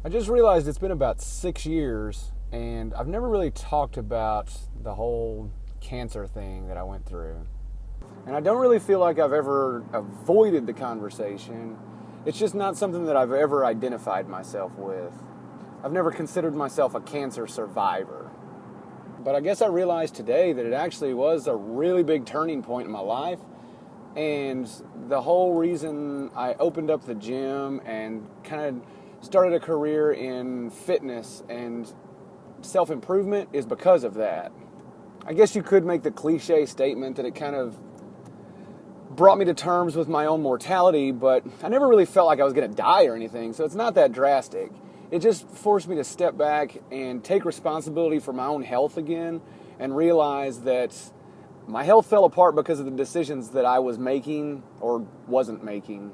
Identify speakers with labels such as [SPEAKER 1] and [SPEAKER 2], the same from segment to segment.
[SPEAKER 1] I just realized it's been about 6 years, and I've never really talked about the whole cancer thing that I went through. And I don't really feel like I've ever avoided the conversation. It's just not something that I've ever identified myself with. I've never considered myself a cancer survivor. But I guess I realized today that it actually was a really big turning point in my life. And the whole reason I opened up the gym and kind of started a career in fitness and self-improvement is because of that. I guess you could make the cliche statement that it kind of brought me to terms with my own mortality, but I never really felt like I was going to die or anything, so it's not that drastic. It just forced me to step back and take responsibility for my own health again and realize that my health fell apart because of the decisions that I was making or wasn't making.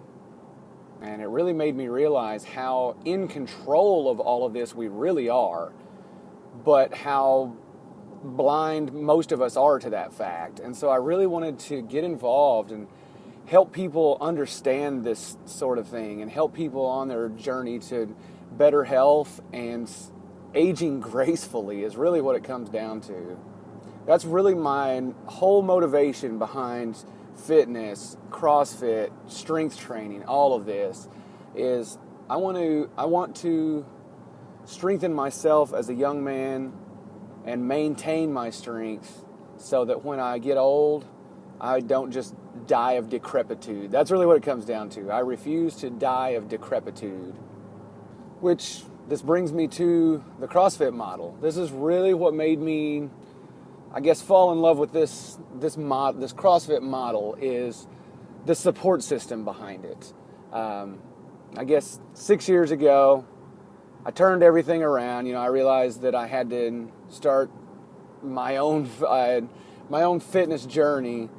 [SPEAKER 1] And it really made me realize how in control of all of this we really are, but how blind most of us are to that fact. And so I really wanted to get involved and help people understand this sort of thing and help people on their journey to better health, and aging gracefully is really what it comes down to. That's really my whole motivation behind fitness, CrossFit, strength training, all of this is I want to strengthen myself as a young man and maintain my strength so that when I get old, I don't just die of decrepitude. That's really what it comes down to. I refuse to die of decrepitude. Which, this brings me to the CrossFit model. This is really what made me, I guess, fall in love with this CrossFit model, is the support system behind it. I guess 6 years ago, I turned everything around. I realized that I had to start my own fitness journey,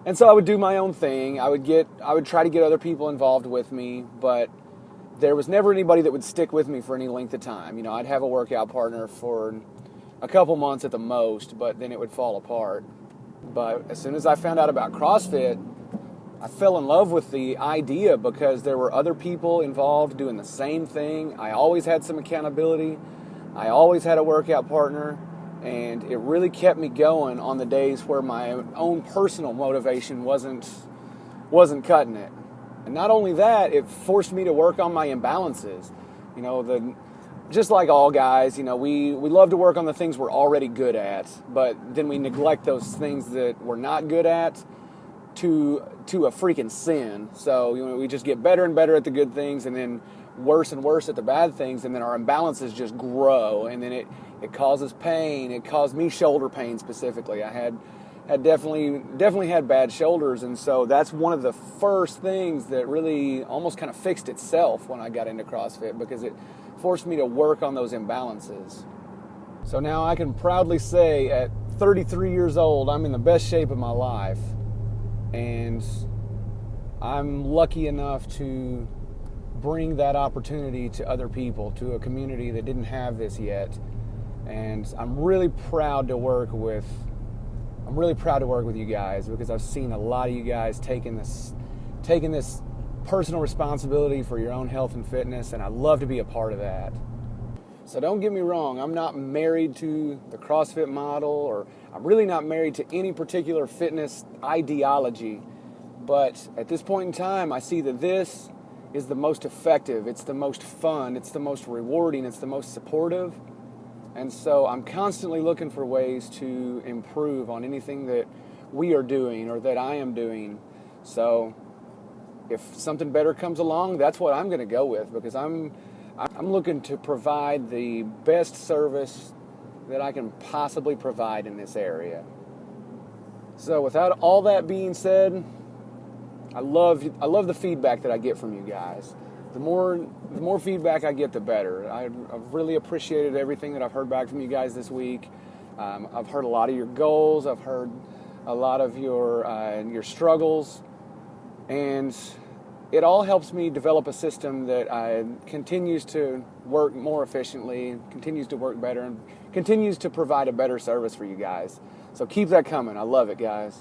[SPEAKER 1] and so I would do my own thing. I would try to get other people involved with me, but there was never anybody that would stick with me for any length of time. I'd have a workout partner for a couple months at the most, but then it would fall apart. But as soon as I found out about CrossFit, I fell in love with the idea because there were other people involved doing the same thing. I always had some accountability. I always had a workout partner, and it really kept me going on the days where my own personal motivation wasn't cutting it. And not only that, it forced me to work on my imbalances. Just like all guys, we love to work on the things we're already good at, but then we neglect those things that we're not good at to a freaking sin. So we just get better and better at the good things, and then worse and worse at the bad things, and then our imbalances just grow, and then it causes pain. It caused me shoulder pain specifically. I had definitely had bad shoulders, and so that's one of the first things that really almost kind of fixed itself when I got into CrossFit, because it forced me to work on those imbalances. So now I can proudly say at 33 years old, I'm in the best shape of my life, and I'm lucky enough to bring that opportunity to other people, to a community that didn't have this yet. And I'm really proud to work with you guys, because I've seen a lot of you guys taking this personal responsibility for your own health and fitness, and I love to be a part of that. So don't get me wrong, I'm not married to the CrossFit model, or I'm really not married to any particular fitness ideology, but at this point in time, I see that this is the most effective, it's the most fun, it's the most rewarding, it's the most supportive. And so I'm constantly looking for ways to improve on anything that we are doing or that I am doing. So if something better comes along, that's what I'm going to go with, because I'm looking to provide the best service that I can possibly provide in this area. So without all that being said, I love the feedback that I get from you guys. The more feedback I get, the better. I've really appreciated everything that I've heard back from you guys this week. I've heard a lot of your goals. I've heard a lot of your struggles, and it all helps me develop a system that continues to work more efficiently, continues to work better, and continues to provide a better service for you guys. So keep that coming. I love it, guys.